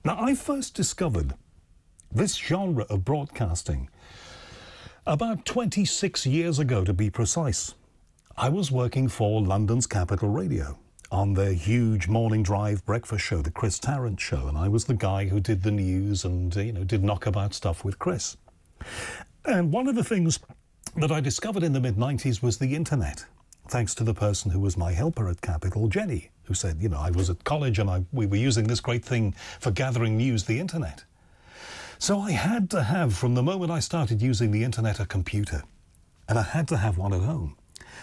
Now, I first discovered this genre of broadcasting about 26 years ago, to be precise. I was working for London's Capital Radio on their huge morning drive breakfast show, the Chris Tarrant Show, and I was the guy who did the news and, did knockabout stuff with Chris. And one of the things that I discovered in the mid-90s was the internet, thanks to the person who was my helper at Capital, Jenny, who said, I was at college and we were using this great thing for gathering news, the internet. So I had to have, from the moment I started using the internet, a computer. And I had to have one at home.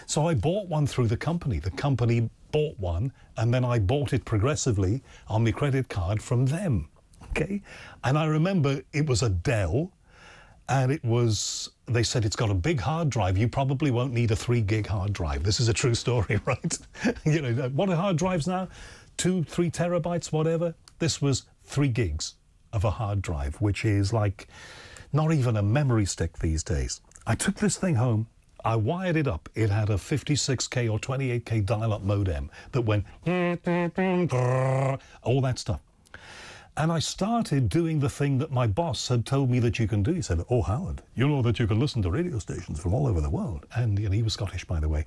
So I bought one through the company. The company bought one, and then I bought it progressively on my credit card from them, okay? And I remember it was a Dell, and they said, it's got a big hard drive. You probably won't need a 3-gig hard drive. This is a true story, right? What are hard drives now? 2, 3 terabytes, whatever. This was 3 gigs of a hard drive, which is like not even a memory stick these days. I took this thing home. I wired it up. It had a 56K or 28K dial-up modem that went all that stuff. And I started doing the thing that my boss had told me that you can do. He said, "Oh, Howard, you know that you can listen to radio stations from all over the world." And he was Scottish, by the way.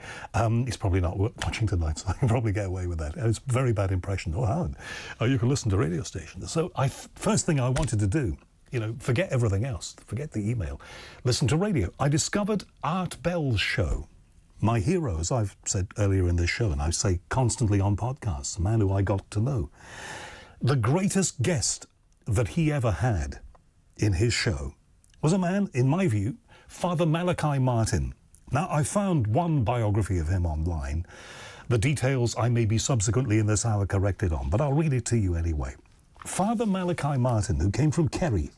He's probably not watching tonight, so I can probably get away with that. It's a very bad impression. "Oh, Howard, you can listen to radio stations." So first thing I wanted to do, forget everything else, forget the email, listen to radio. I discovered Art Bell's show. My hero, as I've said earlier in this show, and I say constantly on podcasts, a man who I got to know. The greatest guest that he ever had in his show was a man, in my view, Father Malachi Martin. Now, I found one biography of him online. The details I may be subsequently in this hour corrected on, but I'll read it to you anyway. Father Malachi Martin, who came from Kerry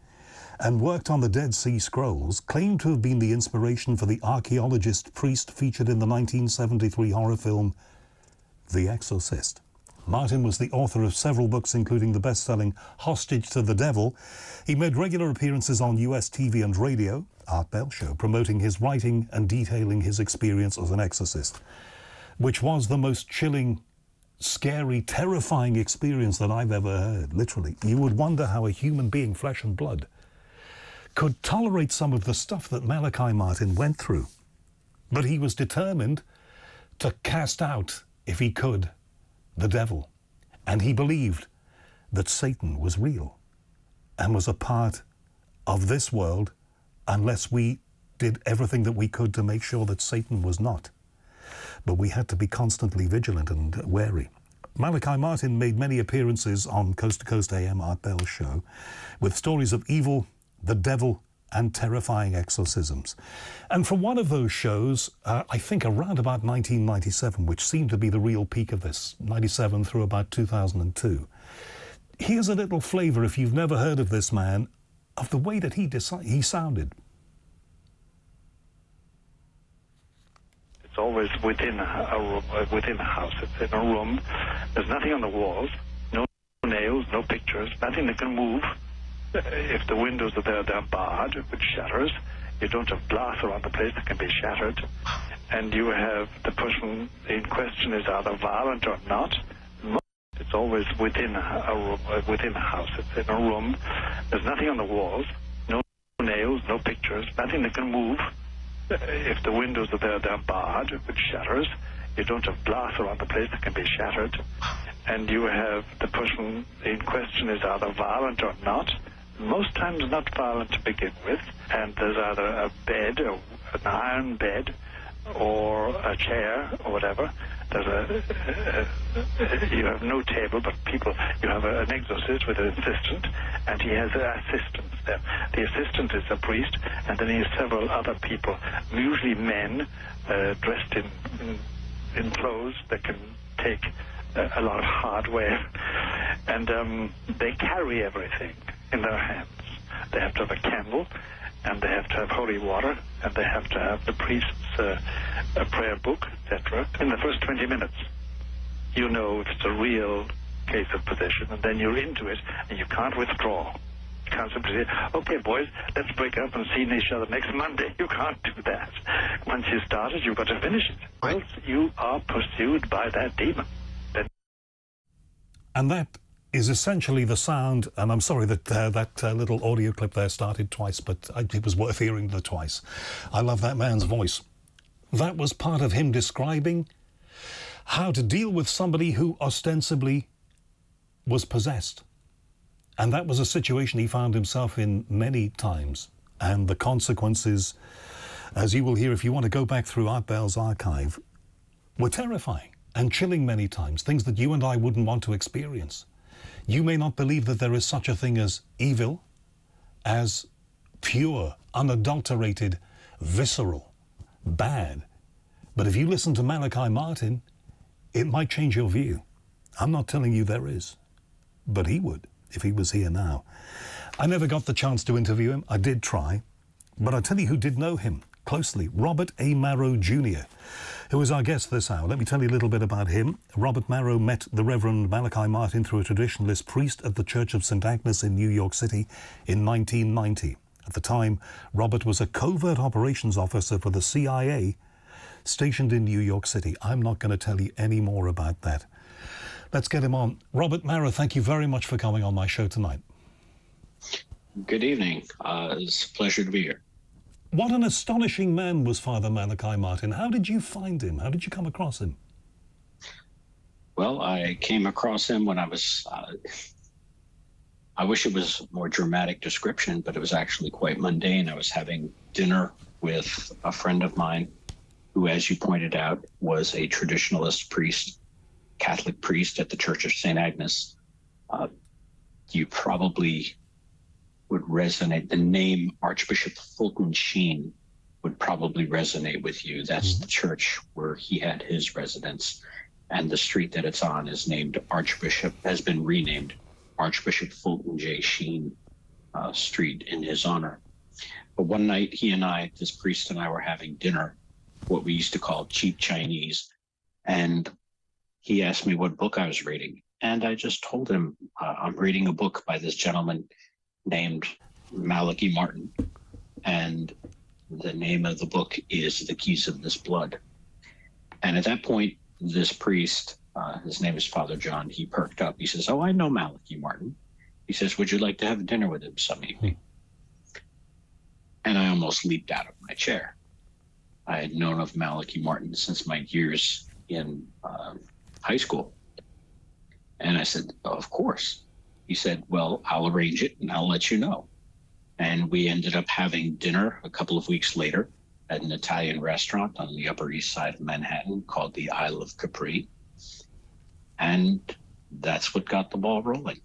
and worked on the Dead Sea Scrolls, claimed to have been the inspiration for the archaeologist priest featured in the 1973 horror film The Exorcist. Martin was the author of several books, including the best-selling Hostage to the Devil. He made regular appearances on US TV and radio, Art Bell Show, promoting his writing and detailing his experience as an exorcist, which was the most chilling, scary, terrifying experience that I've ever heard, literally. You would wonder how a human being, flesh and blood, could tolerate some of the stuff that Malachi Martin went through. But he was determined to cast out, if he could, the devil. And he believed that Satan was real and was a part of this world unless we did everything that we could to make sure that Satan was not. But we had to be constantly vigilant and wary. Malachi Martin made many appearances on Coast to Coast AM, Art Bell's show, with stories of evil, the devil, and terrifying exorcisms. And from one of those shows, I think around about 1997, which seemed to be the real peak of this, 97 through about 2002, here's a little flavour, if you've never heard of this man, of the way that he sounded. It's always within a house. It's in a room. There's nothing on the walls, no nails, no pictures, nothing that can move. If the windows are there, they're barred with shutters. You don't have glass around the place that can be shattered. And you have the person in question is either violent or not. It's always within a house. It's in a room. There's nothing on the walls, no nails, no pictures, nothing that can move. If the windows are there, they're barred with shutters. You don't have glass around the place that can be shattered. And you have the person in question is either violent or not. Most times not violent to begin with. And there's either a bed, or an iron bed, or a chair, or whatever. You have no table, but you have an exorcist with an assistant, and he has assistants there. The assistant is a priest, and then he has several other people, usually men, dressed in clothes that can take a lot of hardware, and they carry everything in their hands. They have to have a candle, and they have to have holy water, and they have to have the priest's a prayer book, etc. In the first 20 minutes, you know if it's a real case of possession, and then you're into it, and you can't withdraw. You can't simply say, "Okay, boys, let's break up and see each other next Monday." You can't do that. Once you started, you've got to finish it. Else you are pursued by that demon. And that is essentially the sound, and I'm sorry that that little audio clip there started twice, but it was worth hearing the twice. I love that man's voice. That was part of him describing how to deal with somebody who ostensibly was possessed. And that was a situation he found himself in many times. And the consequences, as you will hear if you want to go back through Art Bell's archive, were terrifying and chilling many times, things that you and I wouldn't want to experience. You may not believe that there is such a thing as evil, as pure, unadulterated, visceral, bad. But if you listen to Malachi Martin, it might change your view. I'm not telling you there is, but he would if he was here now. I never got the chance to interview him. I did try, but I tell you who did know him closely, Robert A. Marro Jr., who is our guest this hour. Let me tell you a little bit about him. Robert Marro met the Reverend Malachi Martin through a traditionalist priest at the Church of St. Agnes in New York City in 1990. At the time, Robert was a covert operations officer for the CIA stationed in New York City. I'm not going to tell you any more about that. Let's get him on. Robert Marro, thank you very much for coming on my show tonight. Good evening. It's a pleasure to be here. What an astonishing man was Father Malachi Martin. How did you find him? How did you come across him? Well, I came across him when I was, I wish it was a more dramatic description, but it was actually quite mundane. I was having dinner with a friend of mine who, as you pointed out, was a traditionalist priest, Catholic priest at the Church of St. Agnes. You probably would resonate. The name Archbishop Fulton Sheen would probably resonate with you. That's the church where he had his residence, and the street that it's on is named has been renamed Archbishop Fulton J. Sheen Street in his honor. But one night this priest and I were having dinner, what we used to call cheap Chinese, and he asked me what book I was reading. And I just told him, I'm reading a book by this gentleman named Malachi Martin, and the name of the book is The Keys of This Blood. And at that point, this priest, his name is Father John, he perked up. He says, "Oh, I know Malachi Martin." He says, "Would you like to have dinner with him some evening?" And I almost leaped out of my chair. I had known of Malachi Martin since my years in high school. And I said, "Oh, of course." He said, "Well, I'll arrange it and I'll let you know." And we ended up having dinner a couple of weeks later at an Italian restaurant on the Upper East Side of Manhattan called the Isle of Capri. And that's what got the ball rolling.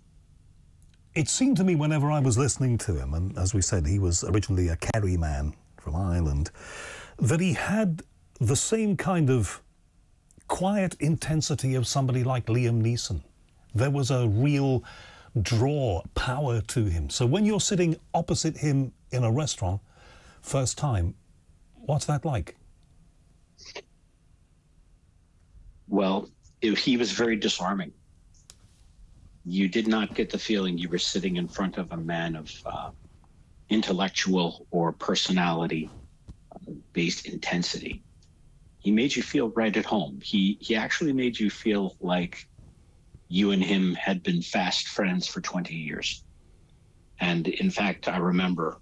It seemed to me whenever I was listening to him, and as we said, he was originally a Kerry man from Ireland, that he had the same kind of quiet intensity of somebody like Liam Neeson. There was a real draw, power to him. So when you're sitting opposite him in a restaurant, first time, what's that like? Well, he was very disarming. You did not get the feeling you were sitting in front of a man of intellectual or personality-based intensity. He made you feel right at home. He actually made you feel like you and him had been fast friends for 20 years. And in fact, I remember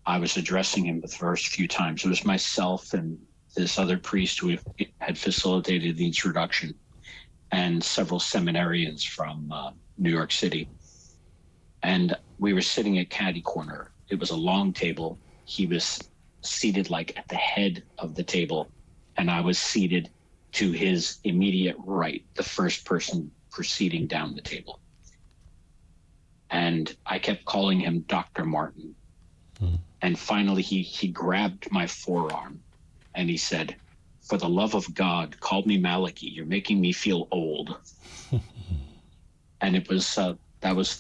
I was addressing him the first few times. It was myself and this other priest who had facilitated the introduction, and several seminarians from New York City. And we were sitting at caddy corner. It was a long table. He was seated like at the head of the table, and I was seated to his immediate right, the first person proceeding down the table. And I kept calling him Dr. Martin. And finally, he grabbed my forearm and he said, "For the love of God, call me Malachi. You're making me feel old." And it was, that was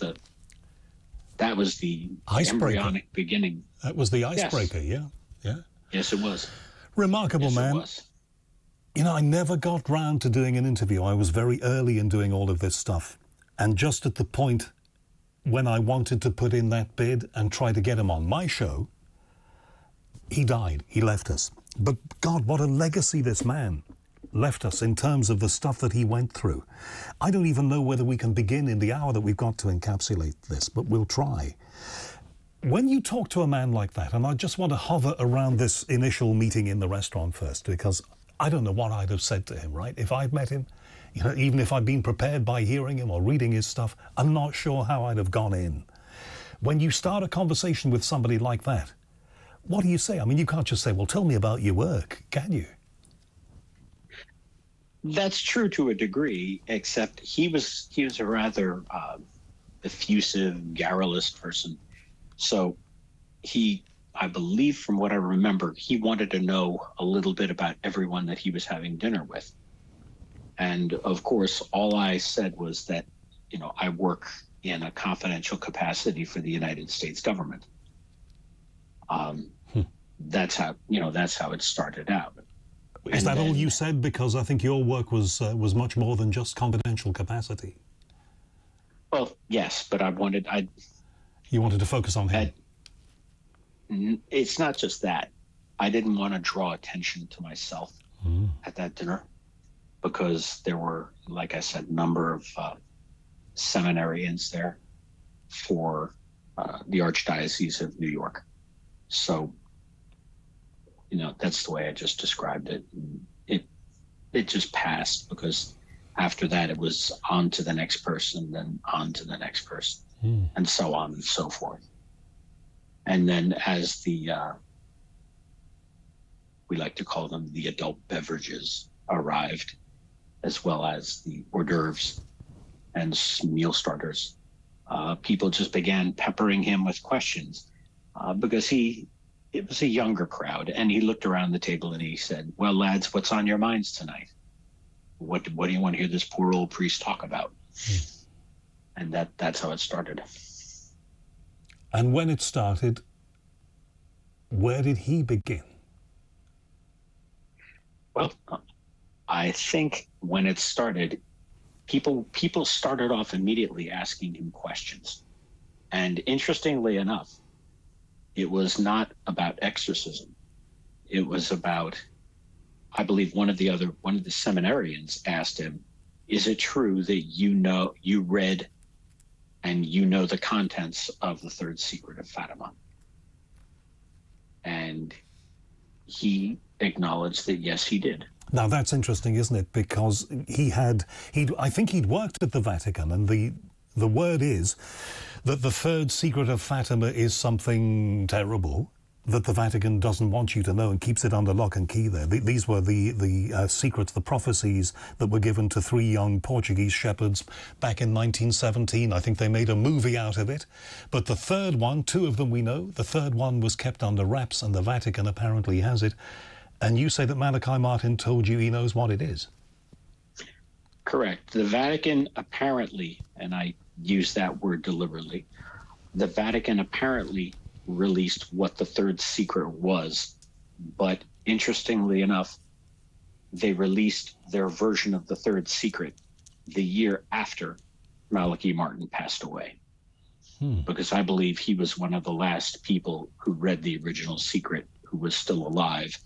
the embryonic beginning. That was the icebreaker, yes. Yeah. Yes, it was. Remarkable, yes, man. It was. You know, I never got round to doing an interview. I was very early in doing all of this stuff. And just at the point when I wanted to put in that bid and try to get him on my show, he died. He left us. But God, what a legacy this man left us in terms of the stuff that he went through. I don't even know whether we can begin in the hour that we've got to encapsulate this, but we'll try. When you talk to a man like that, and I just want to hover around this initial meeting in the restaurant first, because I don't know what I'd have said to him, right? If I'd met him, you know, even if I'd been prepared by hearing him or reading his stuff, I'm not sure how I'd have gone in. When you start a conversation with somebody like that, what do you say? I mean, you can't just say, well, tell me about your work, can you? That's true to a degree, except he was a rather effusive, garrulous person. So I believe from what I remember, he wanted to know a little bit about everyone that he was having dinner with. And of course, all I said was that, you know, I work in a confidential capacity for the United States government. That's how it started out. Is that all you said? Because I think your work was much more than just confidential capacity. Well, yes, but You wanted to focus on him. It's not just that. I didn't want to draw attention to myself at that dinner, because there were, like I said, a number of seminarians there for the Archdiocese of New York. So, you know, that's the way I just described it. It just passed, because after that it was on to the next person, then on to the next person, and so on and so forth. And then as we like to call them, the adult beverages arrived, as well as the hors d'oeuvres and meal starters, people just began peppering him with questions, because it was a younger crowd, and he looked around the table and he said, well, lads, what's on your minds tonight? What do you want to hear this poor old priest talk about? And that's how it started. And when it started, where did he begin? Well, I think when it started, people started off immediately asking him questions. And interestingly enough, it was not about exorcism. It was about, I believe one of the seminarians asked him, is it true that you read and you know the contents of the third secret of Fatima? And he acknowledged that yes, he did. Now that's interesting, isn't it? Because I think he'd worked at the Vatican, and the word is that the third secret of Fatima is something terrible that the Vatican doesn't want you to know and keeps it under lock and key there. These were the secrets, the prophecies that were given to 3 young Portuguese shepherds back in 1917. I think they made a movie out of it. But the third one, 2 of them we know, the third one was kept under wraps, and the Vatican apparently has it. And you say that Malachi Martin told you he knows what it is. Correct. The Vatican apparently, and I use that word deliberately, the Vatican apparently released what the third secret was. But interestingly enough, they released their version of the third secret the year after Malachi Martin passed away. Because I believe he was one of the last people who read the original secret who was still alive,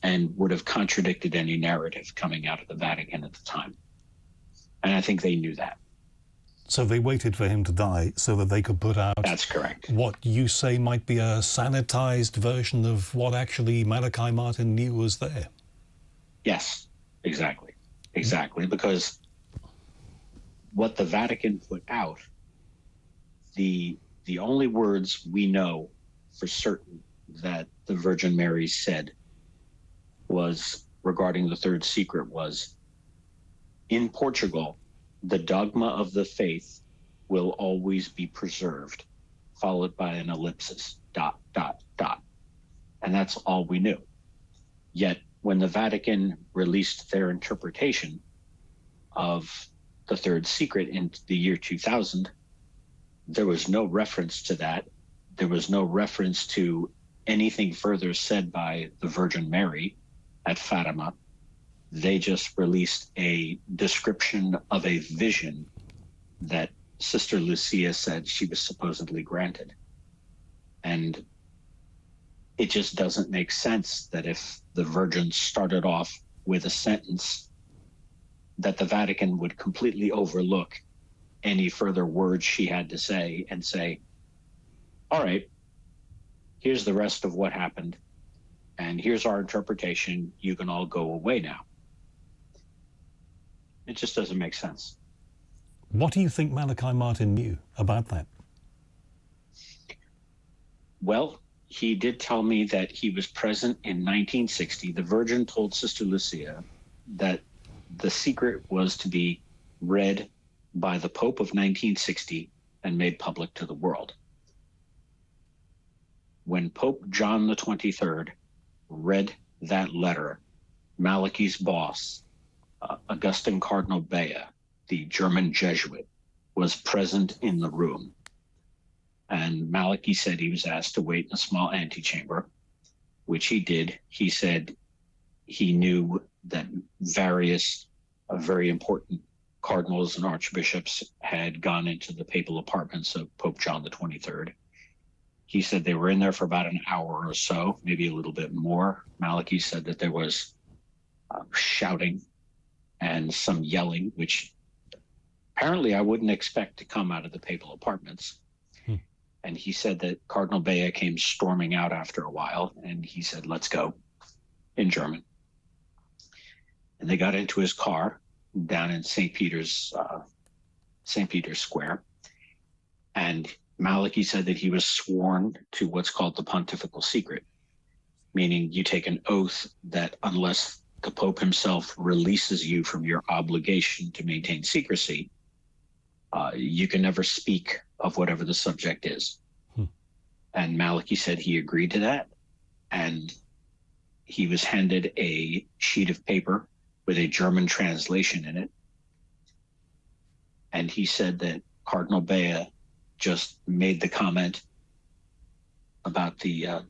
and would have contradicted any narrative coming out of the Vatican at the time. And I think they knew that. So they waited for him to die so that they could put out... That's correct. ...what you say might be a sanitized version of what actually Malachi Martin knew was there. Yes, exactly. Exactly, because what the Vatican put out, the only words we know for certain that the Virgin Mary said was, regarding the third secret, was, in Portugal, the dogma of the faith will always be preserved, followed by an ellipsis, ... And that's all we knew. Yet, when the Vatican released their interpretation of the third secret in the year 2000, there was no reference to that. There was no reference to anything further said by the Virgin Mary at Fatima. They just released a description of a vision that Sister Lucia said she was supposedly granted. And it just doesn't make sense that if the Virgin started off with a sentence that the Vatican would completely overlook any further words she had to say and say, all right, here's the rest of what happened, and here's our interpretation. You can all go away now. It just doesn't make sense. What do you think Malachi Martin knew about that? Well, he did tell me that he was present in 1960. The Virgin told Sister Lucia that the secret was to be read by the Pope of 1960 and made public to the world. When Pope John the 23rd read that letter, Malachi's boss, Augustine Cardinal Bea, the German Jesuit, was present in the room. And Malachi said he was asked to wait in a small antechamber, which he did. He said he knew that various very important cardinals and archbishops had gone into the papal apartments of Pope John the 23rd. He said they were in there for about an hour or so, maybe a little bit more. Malachi said that there was shouting and some yelling, which apparently I wouldn't expect to come out of the papal apartments. And he said that Cardinal Bea came storming out after a while, and he said, let's go, in German. And they got into his car down in St. Peter's Square. And Malachi said that he was sworn to what's called the pontifical secret, meaning you take an oath that unless the Pope himself releases you from your obligation to maintain secrecy, you can never speak of whatever the subject is. And Malachi said he agreed to that. And he was handed a sheet of paper with a German translation in it. And he said that Cardinal Bea just made the comment about the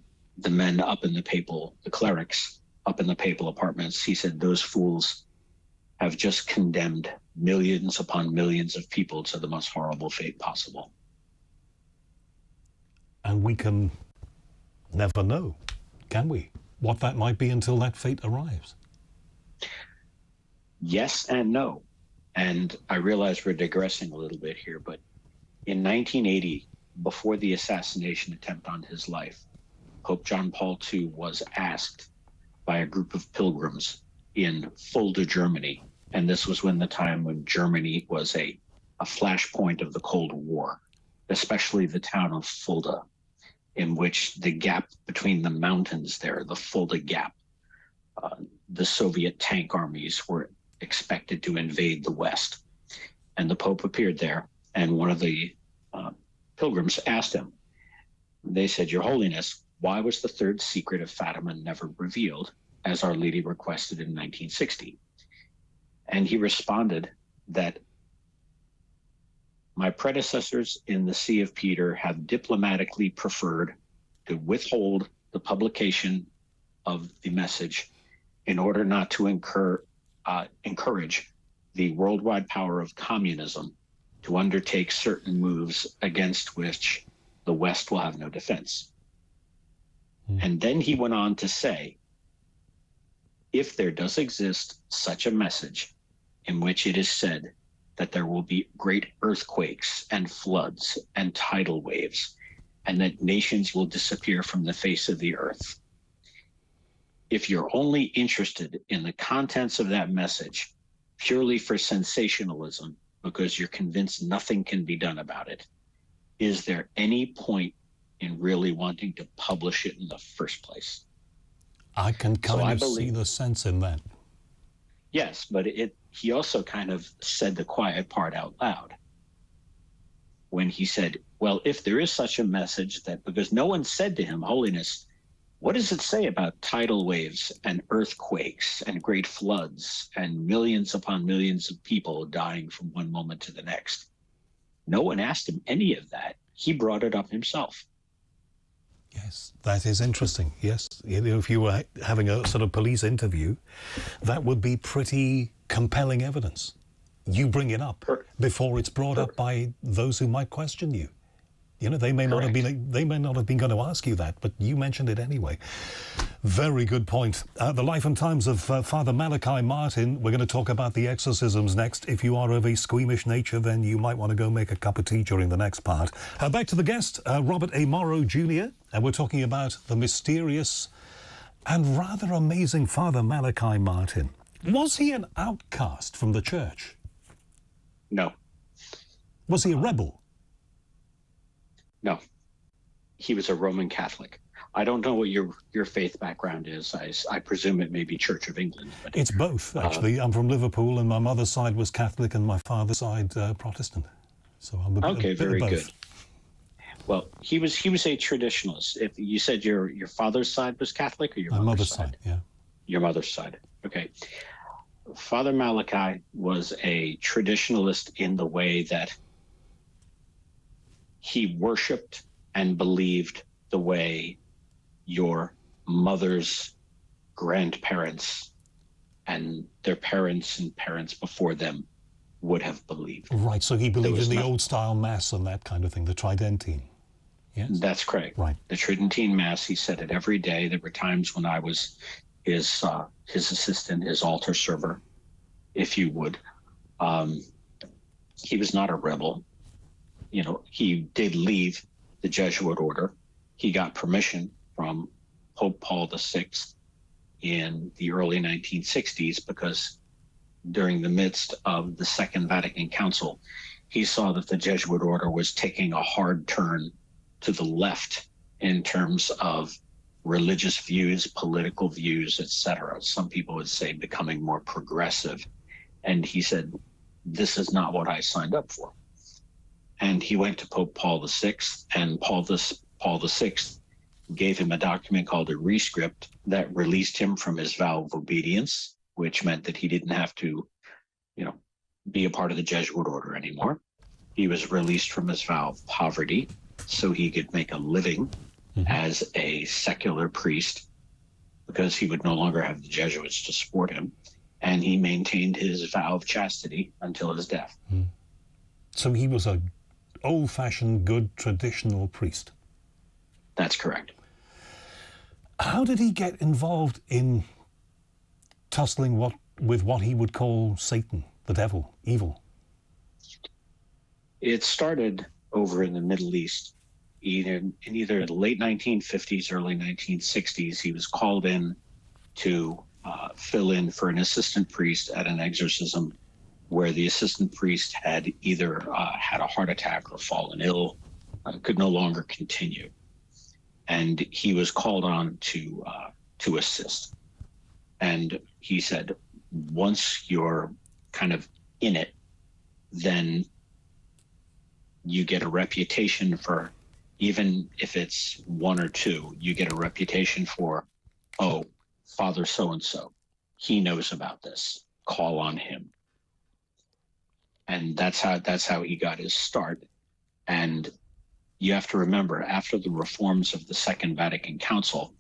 men up in the clerics up in the papal apartments. He said those fools have just condemned millions upon millions of people to the most horrible fate possible. And we can never know, can we, what that might be until that fate arrives? Yes and no. And I realize we're digressing a little bit here, but in 1980, before the assassination attempt on his life, Pope John Paul II was asked by a group of pilgrims in Fulda, Germany, and this was when the time when Germany was a flashpoint of the Cold War, especially the town of Fulda, in which the gap between the mountains there, the Fulda Gap, the Soviet tank armies were expected to invade the West. And the Pope appeared there, and one of the pilgrims asked him, they said, Your Holiness, why was the third secret of Fatima never revealed, as Our Lady requested in 1960? And he responded that my predecessors in the See of Peter have diplomatically preferred to withhold the publication of the message in order not to encourage the worldwide power of communism to undertake certain moves against which the West will have no defense. And then he went on to say, if there does exist such a message in which it is said that there will be great earthquakes and floods and tidal waves, and that nations will disappear from the face of the earth, if you're only interested in the contents of that message purely for sensationalism because you're convinced nothing can be done about it, is there any point in really wanting to publish it in the first place? I can kind of see the sense in that. Yes, but he also kind of said the quiet part out loud when he said, well, if there is such a message that, because no one said to him, Holiness, what does it say about tidal waves and earthquakes and great floods and millions upon millions of people dying from one moment to the next? No one asked him any of that. He brought it up himself. Yes, that is interesting. Yes, if you were having a sort of police interview, that would be pretty compelling evidence. You bring it up before it's brought up by those who might question you. You know, they may not have Correct. been going to ask you that, but you mentioned it anyway. Very good point. The life and times of Father Malachi Martin. We're going to talk about the exorcisms next. If you are of a squeamish nature, then you might want to go make a cup of tea during the next part. Back to the guest, Robert A. Marro Jr., and we're talking about the mysterious and rather amazing Father Malachi Martin. Was he an outcast from the church? No. Was he a rebel? No. He was a Roman Catholic. I don't know what your faith background is. I presume it may be Church of England. But, it's both, actually. I'm from Liverpool, and my mother's side was Catholic, and my father's side Protestant. So I'm a bit very of both. good. Well, he was a traditionalist. If you said your father's side was Catholic, or your mother's side? Yeah. Your mother's side. Okay. Father Malachi was a traditionalist in the way that he worshipped and believed the way your mother's grandparents and their parents and parents before them would have believed. Right, so he believed in the old-style Mass and that kind of thing, the Tridentine. Yes? That's correct. Right. The Tridentine Mass, he said it every day. There were times when I was his assistant, his altar server, if you would. He was not a rebel. You know, he did leave the Jesuit order. He got permission from Pope Paul VI in the early 1960s because during the midst of the Second Vatican Council, he saw that the Jesuit order was taking a hard turn to the left in terms of religious views, political views, etc. Some people would say becoming more progressive. And he said, this is not what I signed up for. And he went to Pope Paul VI, and Paul VI gave him a document called a rescript that released him from his vow of obedience, which meant that he didn't have to, be a part of the Jesuit order anymore. He was released from his vow of poverty so he could make a living as a secular priest because he would no longer have the Jesuits to support him. And he maintained his vow of chastity until his death. So he was a old-fashioned, good, traditional priest. That's correct. How did he get involved in tussling with what he would call Satan, the devil, evil? It started over in the Middle East. In either the late 1950s, early 1960s, he was called in to fill in for an assistant priest at an exorcism where the assistant priest had either had a heart attack or fallen ill, could no longer continue. And he was called on to assist. And he said, once you're kind of in it, then you get a reputation for, even if it's one or two, you get a reputation for, oh, Father so-and-so, he knows about this, call on him. And that's how he got his start. And you have to remember, after the reforms of the Second Vatican Council,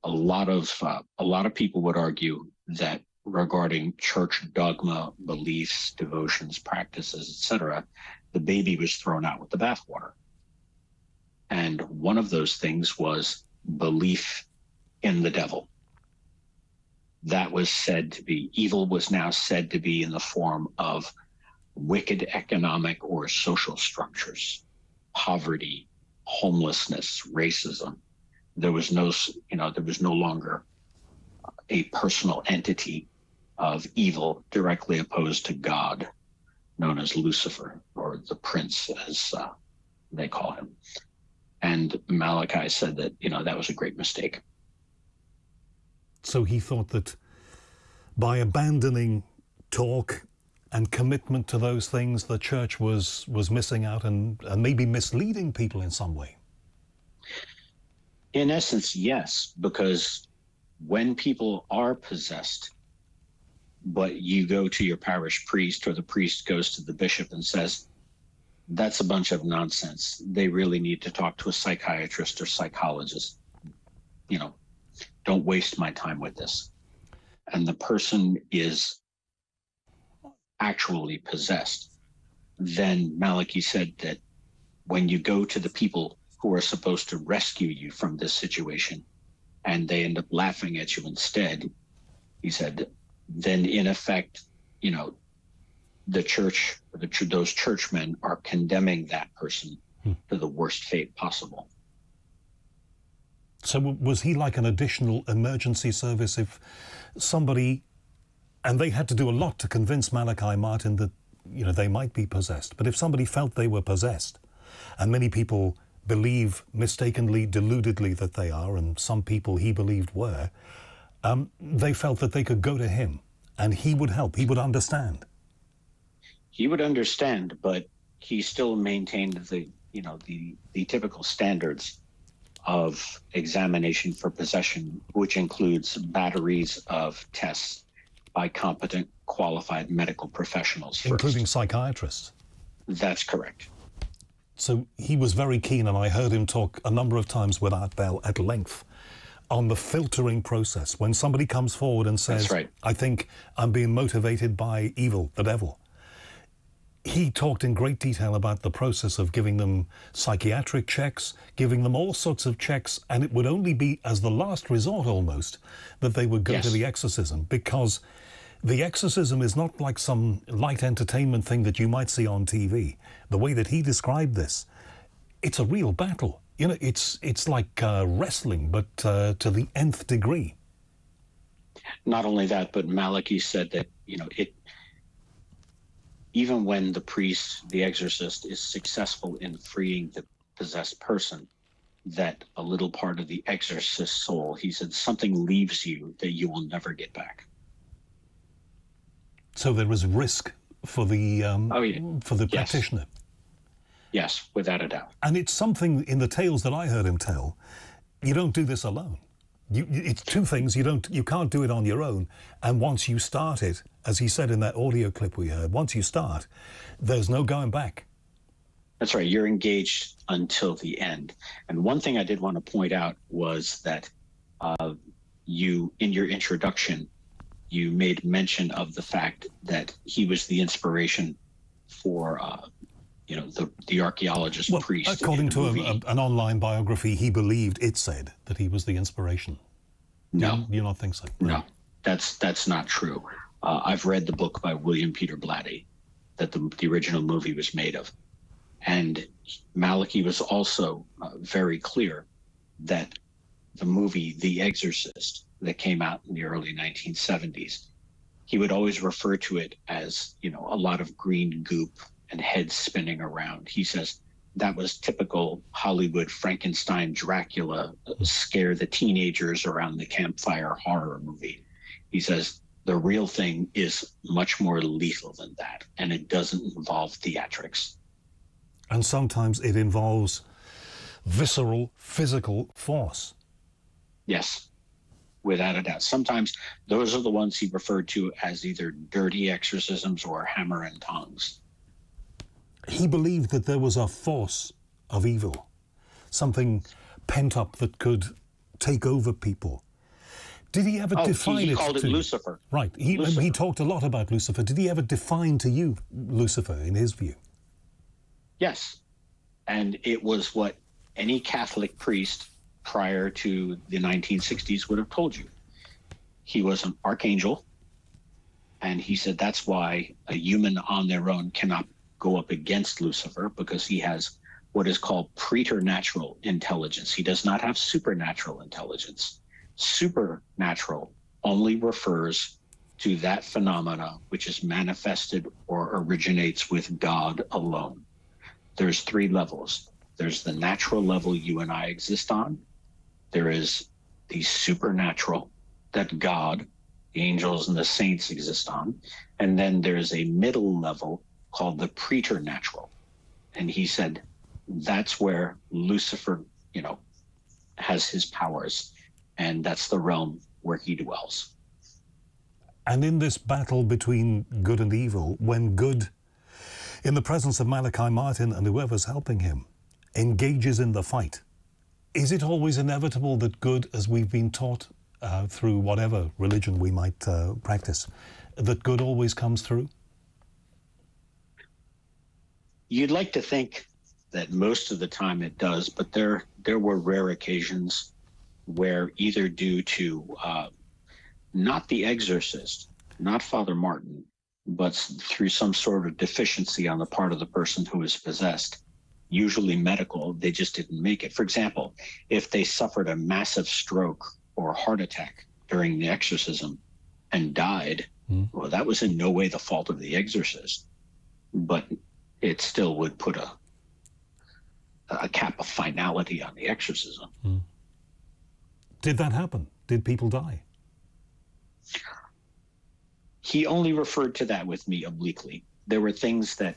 a lot of people would argue that regarding church dogma, beliefs, devotions, practices, etc., the baby was thrown out with the bathwater. And one of those things was belief in the devil. That was said to be, evil was now said to be in the form of wicked economic or social structures, poverty, homelessness, racism. There was no longer a personal entity of evil directly opposed to God, known as Lucifer, or the prince, as they call him. And Malachi said that, that was a great mistake. So he thought that by abandoning talk and commitment to those things, the church was missing out and maybe misleading people in some way. In essence, yes, because when people are possessed, but you go to your parish priest or the priest goes to the bishop and says, that's a bunch of nonsense. They really need to talk to a psychiatrist or psychologist. Don't waste my time with this. And the person is actually possessed. Then Malachi said that when you go to the people who are supposed to rescue you from this situation and they end up laughing at you instead, he said, then in effect, you know, the church, those churchmen are condemning that person to the worst fate possible. So was he like an additional emergency service if somebody, and they had to do a lot to convince Malachi Martin that, you know, they might be possessed, but if somebody felt they were possessed, and many people believe mistakenly, deludedly that they are, and some people he believed were, they felt that they could go to him and he would help, he would understand. He would understand, but he still maintained the, you know, the typical standards of examination for possession, which includes batteries of tests by competent, qualified medical professionals first. Including psychiatrists. That's correct. So he was very keen, and I heard him talk a number of times with Art Bell at length on the filtering process. When somebody comes forward and says, That's right, I think I'm being motivated by evil, the devil, he talked in great detail about the process of giving them psychiatric checks, giving them all sorts of checks, and it would only be as the last resort almost that they would go to the exorcism, because the exorcism is not like some light entertainment thing that you might see on TV. The way that he described this, it's a real battle. You know, it's like wrestling, but to the nth degree. Not only that, but Malachi said that, you know, even when the priest, the exorcist, is successful in freeing the possessed person, that a little part of the exorcist's soul, he said, something leaves you that you will never get back. So there was risk for the practitioner. Yes, without a doubt. And it's something in the tales that I heard him tell. You don't do this alone. It's two things. You can't do it on your own. And once you start it, as he said in that audio clip we heard, once you start, there's no going back. That's right. You're engaged until the end. And one thing I did want to point out was that you, in your introduction, you made mention of the fact that he was the inspiration for, you know, the archaeologist priest. According to an online biography, he believed it said that he was the inspiration. No. You don't think so? No, that's not true. I've read the book by William Peter Blatty that the original movie was made of. And Malachi was also very clear that the movie The Exorcist that came out in the early 1970s, he would always refer to it as, you know, a lot of green goop and heads spinning around. He says that was typical Hollywood Frankenstein Dracula scare the teenagers around the campfire horror movie. He says the real thing is much more lethal than that, and it doesn't involve theatrics. And sometimes it involves visceral, physical force. Yes, without a doubt. Sometimes those are the ones he referred to as either dirty exorcisms or hammer and tongs. He believed that there was a force of evil, something pent up that could take over people. Did he ever define it? He called it Lucifer. Right. He talked a lot about Lucifer. Did he ever define to you Lucifer in his view? Yes. And it was what any Catholic priest prior to the 1960s would have told you. He was an archangel, and he said that's why a human on their own cannot go up against Lucifer, because he has what is called preternatural intelligence. He does not have supernatural intelligence. Supernatural only refers to that phenomena which is manifested or originates with God alone. There's three levels. There's the natural level you and I exist on. There is the supernatural that God, the angels and the saints exist on. And then there's a middle level called the preternatural. And he said, that's where Lucifer, you know, has his powers. And that's the realm where he dwells. And in this battle between good and evil, when good, in the presence of Malachi Martin and whoever's helping him, engages in the fight, is it always inevitable that good, as we've been taught through whatever religion we might practice, that good always comes through? You'd like to think that most of the time it does, but there were rare occasions where either due to not the exorcist, not Father Martin, but through some sort of deficiency on the part of the person who is possessed, usually medical, they just didn't make it. For example, if they suffered a massive stroke or heart attack during the exorcism and died, well, that was in no way the fault of the exorcist, but it still would put a cap of finality on the exorcism. Did that happen? Did people die? He only referred to that with me obliquely. There were things that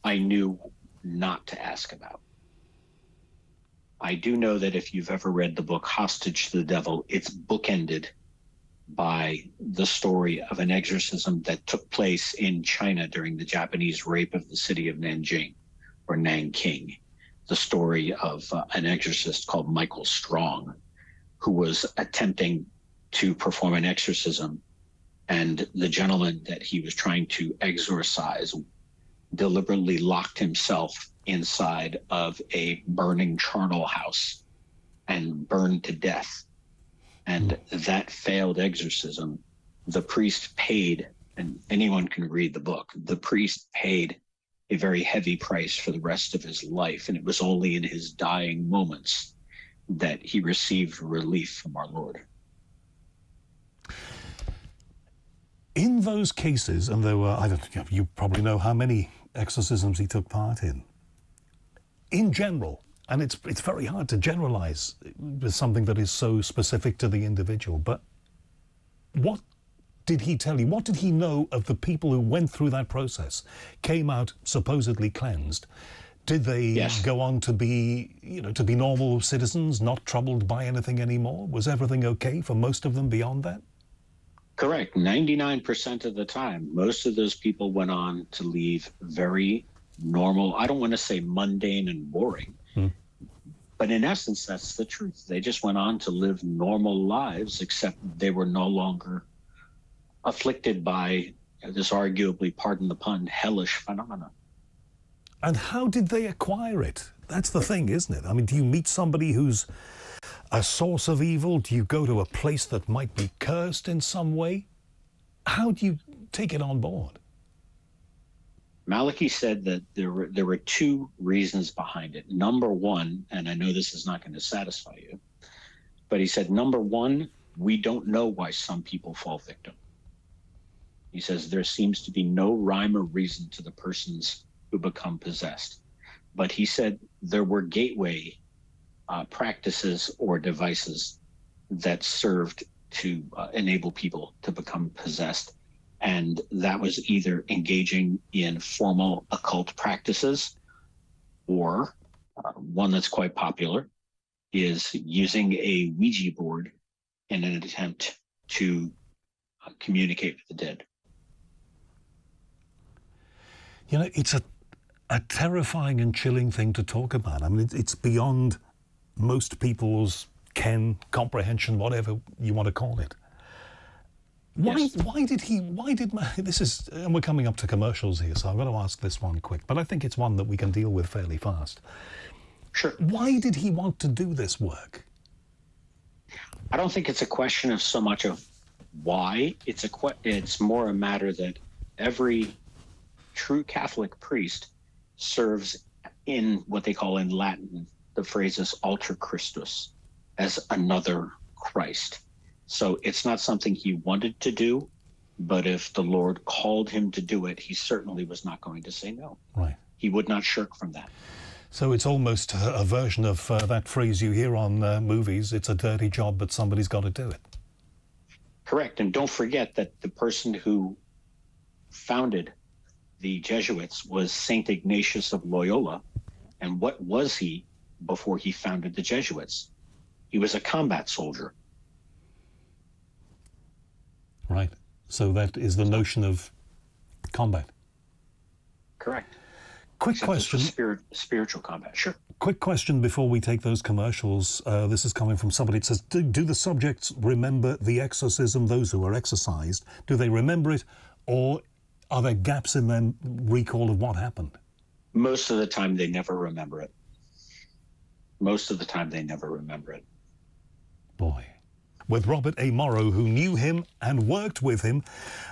I knew not to ask about. I do know that if you've ever read the book Hostage to the Devil, it's bookended by the story of an exorcism that took place in China during the Japanese rape of the city of Nanjing, or Nanking. The story of an exorcist called Michael Strong, who was attempting to perform an exorcism, and the gentleman that he was trying to exorcise deliberately locked himself inside of a burning charnel house and burned to death. And that failed exorcism, the priest paid, and anyone can read the book, the priest paid a very heavy price for the rest of his life. And it was only in his dying moments that he received relief from our Lord. In those cases, and there were, I don't know, you probably know how many exorcisms he took part in general, and it's very hard to generalize with something that is so specific to the individual, but what did he tell you? What did he know of the people who went through that process, came out supposedly cleansed? Did they go on to be, to be normal citizens, not troubled by anything anymore? Was everything okay for most of them beyond that? Correct. 99% of the time, most of those people went on to leave very normal, I don't want to say mundane and boring, but in essence, that's the truth. They just went on to live normal lives, except they were no longer afflicted by this arguably, pardon the pun, hellish phenomena. And how did they acquire it? That's the thing, isn't it? I mean, do you meet somebody who's a source of evil? Do you go to a place that might be cursed in some way? How do you take it on board? Malachi said that there were two reasons behind it. Number one, and I know this is not going to satisfy you, but he said, number one, we don't know why some people fall victim. He says there seems to be no rhyme or reason to the persons who become possessed. But he said there were gateway practices or devices that served to enable people to become possessed. And that was either engaging in formal occult practices, or one that's quite popular is using a Ouija board in an attempt to communicate with the dead. It's a terrifying and chilling thing to talk about. I mean, it's beyond most people's comprehension, whatever you want to call it. Why did this is, and we're coming up to commercials here, so I'm going to ask this one quick, but I think it's one that we can deal with fairly fast. Sure. Why did he want to do this work? I don't think it's a question of so much of why. It's more a matter that every true Catholic priest serves in what they call in Latin, the phrase is alter Christus, as another Christ. So it's not something he wanted to do, but if the Lord called him to do it, he certainly was not going to say no. Right. He would not shirk from that. So it's almost a version of that phrase you hear on movies, it's a dirty job, but somebody's got to do it. Correct. And don't forget that the person who founded the Jesuits was St. Ignatius of Loyola. And what was he before he founded the Jesuits? He was a combat soldier. Right. So that is the notion of combat. Correct. Quick question. Spiritual combat, sure. Quick question before we take those commercials. This is coming from somebody. It says, do the subjects remember the exorcism, those who are exorcised? Do they remember it, or are there gaps in their recall of what happened? Most of the time, they never remember it. most of the time they never remember it. Boy. With Robert A. Marro, who knew him and worked with him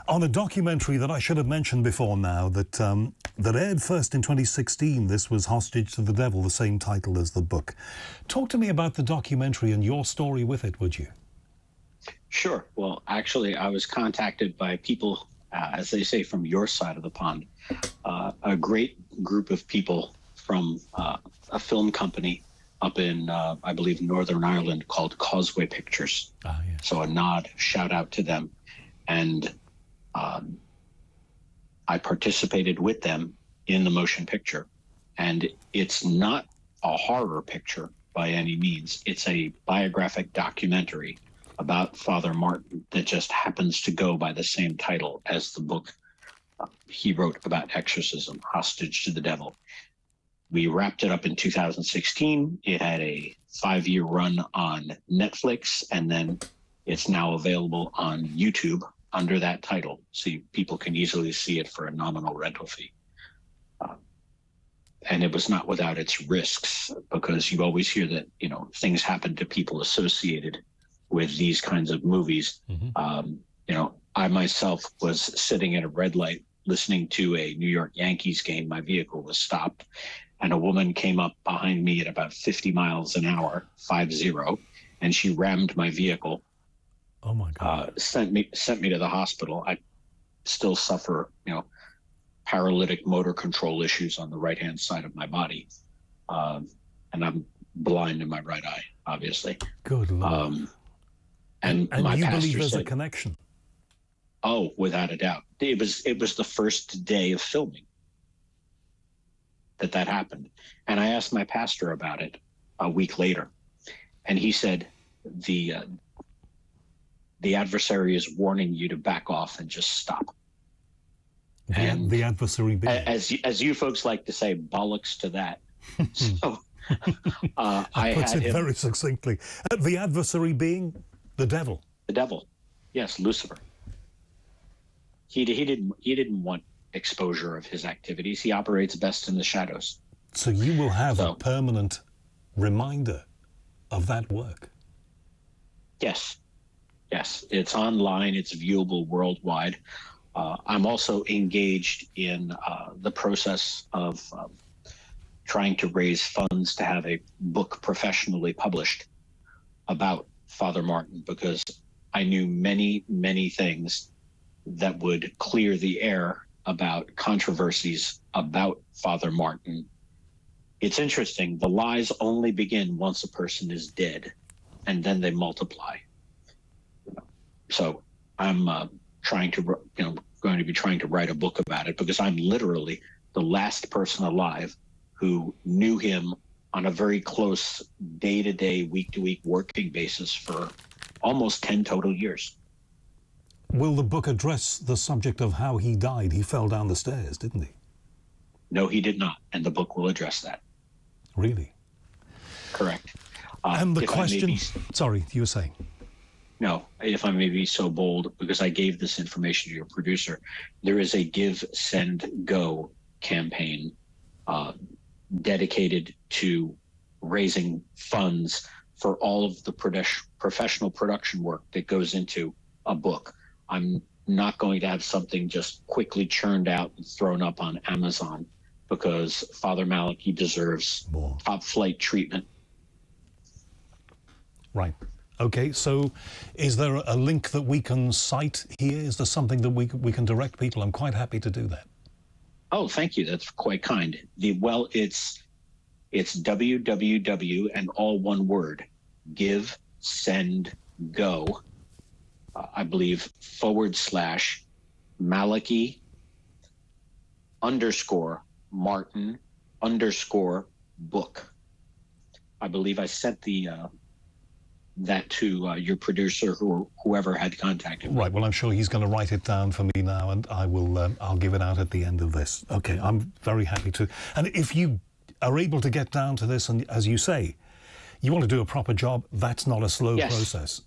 on a documentary that I should have mentioned before now, that aired first in 2016. This was Hostage to the Devil, the same title as the book. Talk to me about the documentary and your story with it, would you? Sure. Well, actually, I was contacted by people, as they say, from your side of the pond, a great group of people from a film company up in, I believe, Northern Ireland called Causeway Pictures. Ah, yeah. So a nod, shout out to them. And I participated with them in the motion picture. And it's not a horror picture by any means. It's a biographic documentary about Father Martin that just happens to go by the same title as the book he wrote about exorcism, Hostage to the Devil. We wrapped it up in 2016. It had a 5-year run on Netflix, and then it's now available on YouTube under that title, so people can easily see it for a nominal rental fee. And it was not without its risks, because you always hear that, you know, things happen to people associated with these kinds of movies. Mm-hmm. You know, I myself was sitting at a red light listening to a New York Yankees game. My vehicle was stopped, and a woman came up behind me at about 50 miles an hour, 50, and she rammed my vehicle. Oh my God! Sent me to the hospital. I still suffer, you know, paralytic motor control issues on the right-hand side of my body, and I'm blind in my right eye, obviously. Good Lord. And you my believe pastor there's said, a connection? Oh, without a doubt. It was the first day of filming that happened. And I asked my pastor about it a week later, and he said, the adversary is warning you to back off and just stop. And the adversary being? As you folks like to say, bollocks to that. So I puts had it him, very succinctly. The adversary being the devil. The devil, yes, Lucifer. He didn't want exposure of his activities. He operates best in the shadows. So you will have a permanent reminder of that work. Yes, it's online. It's viewable worldwide. I'm also engaged in the process of trying to raise funds to have a book professionally published about Father Martin, because I knew many, many things that would clear the air about controversies about Father Martin. It's interesting. The lies only begin once a person is dead, and then they multiply. So I'm going to be trying to write a book about it, because I'm literally the last person alive who knew him on a very close day-to-day, week-to-week working basis for almost 10 total years. Will the book address the subject of how he died? He fell down the stairs, didn't he? No, he did not, and the book will address that. Really? Correct. And the question... Sorry, you were saying? No, if I may be so bold, because I gave this information to your producer, there is a Give, Send, Go campaign dedicated to raising funds for all of the professional production work that goes into a book. I'm not going to have something just quickly churned out and thrown up on Amazon, because Father Malachi deserves top flight treatment. Right. Okay, so is there a link that we can cite here? Is there something that we can direct people? I'm quite happy to do that. Oh, thank you. That's quite kind. It's www and all one word, Give, Send, Go, I believe, /Malachi _Martin_book. I believe I sent that to your producer, whoever had contacted me. Right. Well, I'm sure he's going to write it down for me now, and I'll give it out at the end of this. Okay. I'm very happy to. And if you are able to get down to this, and as you say, you want to do a proper job, that's not a slow process.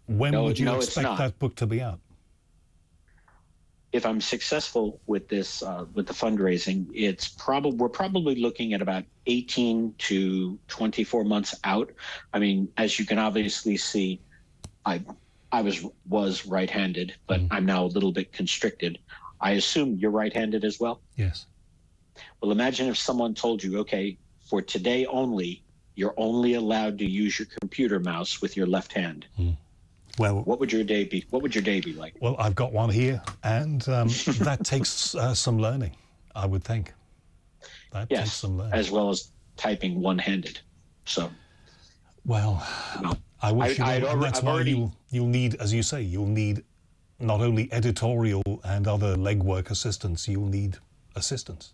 When would you expect that book to be out? if I'm successful with this, with the fundraising, we're probably looking at about 18 to 24 months out. I mean, as you can obviously see, I was right-handed, but I'm now a little bit constricted. I assume you're right-handed as well? Yes. Well, imagine if someone told you, okay, for today only, you're only allowed to use your computer mouse with your left hand. Well, what would your day be? What would your day be like? Well, I've got one here, and that takes some learning, I would think. That takes some learning. As well as typing one-handed. So, well, I wish you would, and that's why you'll need, as you say, you'll need not only editorial and other legwork assistance, you'll need assistance.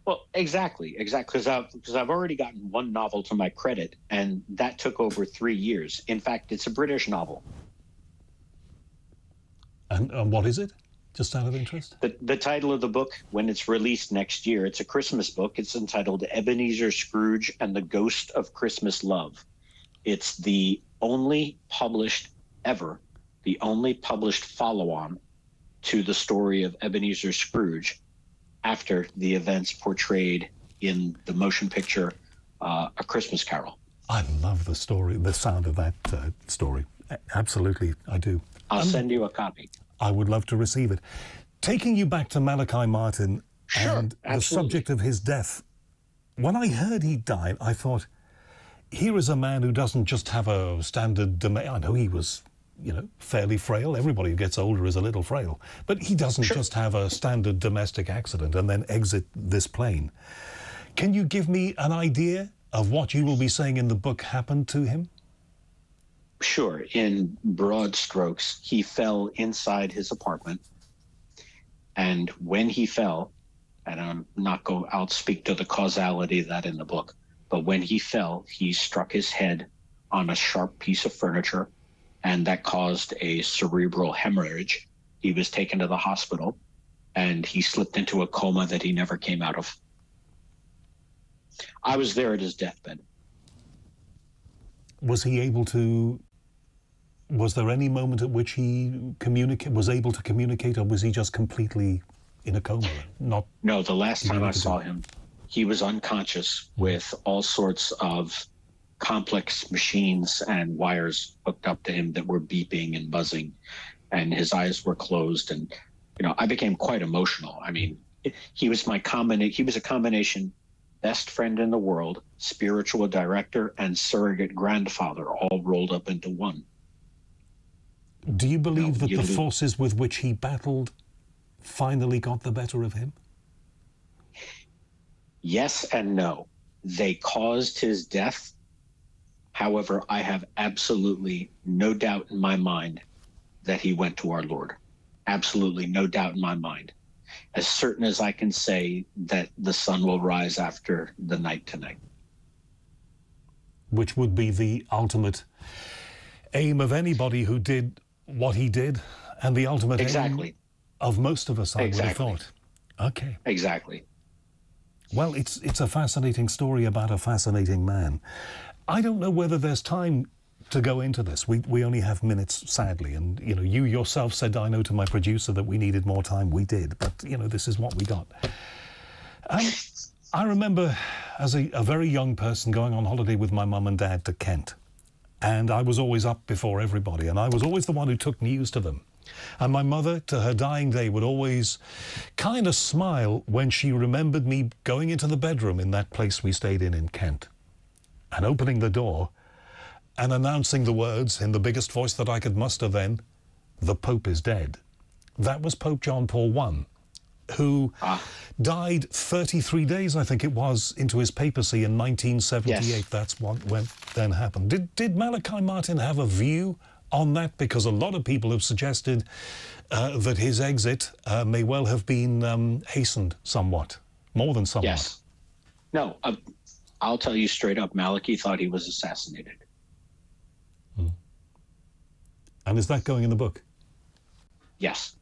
Well, exactly, because I've already gotten one novel to my credit, and that took over 3 years. In fact, it's a British novel. And what is it? Just out of interest? The title of the book, when it's released next year, it's a Christmas book. It's entitled Ebenezer Scrooge and the Ghost of Christmas Love. It's the only published follow-on to the story of Ebenezer Scrooge after the events portrayed in the motion picture A Christmas Carol. I love the story, the sound of that story. Absolutely, I do. I'll send you a copy. I would love to receive it. Taking you back to Malachi Martin and the subject of his death, when I heard he died, I thought, here is a man who doesn't just have a standard... I know he was, fairly frail. Everybody who gets older is a little frail. But he doesn't just have a standard domestic accident and then exit this plane. Can you give me an idea of what you will be saying in the book happened to him? Sure. In broad strokes, he fell inside his apartment. And when he fell, and I'll speak to the causality of that in the book, but when he fell, he struck his head on a sharp piece of furniture, and that caused a cerebral hemorrhage. He was taken to the hospital, and he slipped into a coma that he never came out of. I was there at his deathbed. Was he able to... Was there any moment at which he was able to communicate, or was he just completely in a coma? No, the last time I saw him, he was unconscious with all sorts of complex machines and wires hooked up to him that were beeping and buzzing, and his eyes were closed. And, I became quite emotional. I mean, he was a combination best friend in the world, spiritual director, and surrogate grandfather, all rolled up into one. Do you believe that the forces with which he battled finally got the better of him? Yes and no. They caused his death. However, I have absolutely no doubt in my mind that he went to our Lord. Absolutely no doubt in my mind. As certain as I can say that the sun will rise after the night tonight. Which would be the ultimate aim of anybody who did what he did, and the ultimate aim of most of us, I would have thought. Okay. Exactly. Well, it's a fascinating story about a fascinating man. I don't know whether there's time to go into this. We only have minutes, sadly, and you yourself said, I know, to my producer that we needed more time. We did, but this is what we got. I remember as a very young person going on holiday with my mum and dad to Kent. And I was always up before everybody, and I was always the one who took news to them. And my mother, to her dying day, would always kind of smile when she remembered me going into the bedroom in that place we stayed in Kent, and opening the door and announcing the words in the biggest voice that I could muster then, "The Pope is dead." That was Pope John Paul I, who died 33 days, I think it was, into his papacy in 1978. Yes. That's what then happened. Did Malachi Martin have a view on that? Because a lot of people have suggested that his exit may well have been hastened somewhat, more than somewhat. Yes. No, I'll tell you straight up, Malachi thought he was assassinated. And is that going in the book? Yes.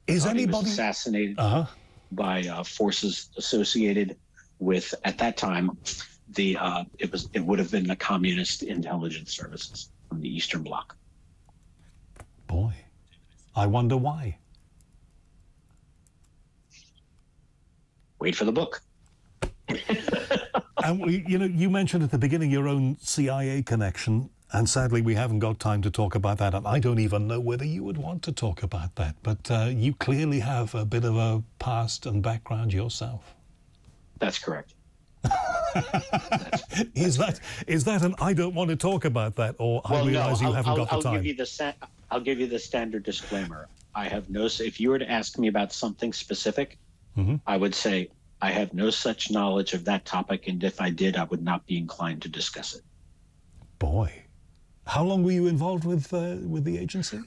Is anybody... He was assassinated by forces associated with, at that time, it would have been the communist intelligence services from the Eastern Bloc. Boy. I wonder why. Wait for the book. And you mentioned at the beginning your own CIA connection, and sadly we haven't got time to talk about that. And I don't even know whether you would want to talk about that, but you clearly have a bit of a past and background yourself. That's correct. Is that an I don't want to talk about that, or I realize you haven't got the time? I'll give you the standard disclaimer. I have no. If you were to ask me about something specific, I would say I have no such knowledge of that topic, and if I did, I would not be inclined to discuss it. Boy, how long were you involved with the agency?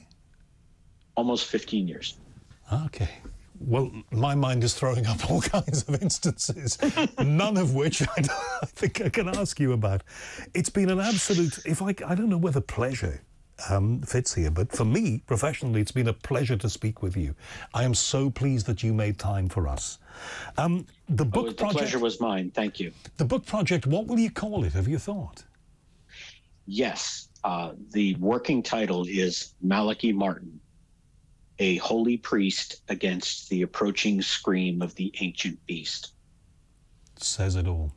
Almost 15 years. Okay. Well, my mind is throwing up all kinds of instances, none of which I think I can ask you about. It's been an absolute, I don't know whether pleasure fits here, but for me, professionally, it's been a pleasure to speak with you. I am so pleased that you made time for us. The pleasure was mine. Thank you. The book project, what will you call it? Have you thought? Yes. The working title is Malachi Martin, a holy priest against the approaching scream of the ancient beast. Says it all.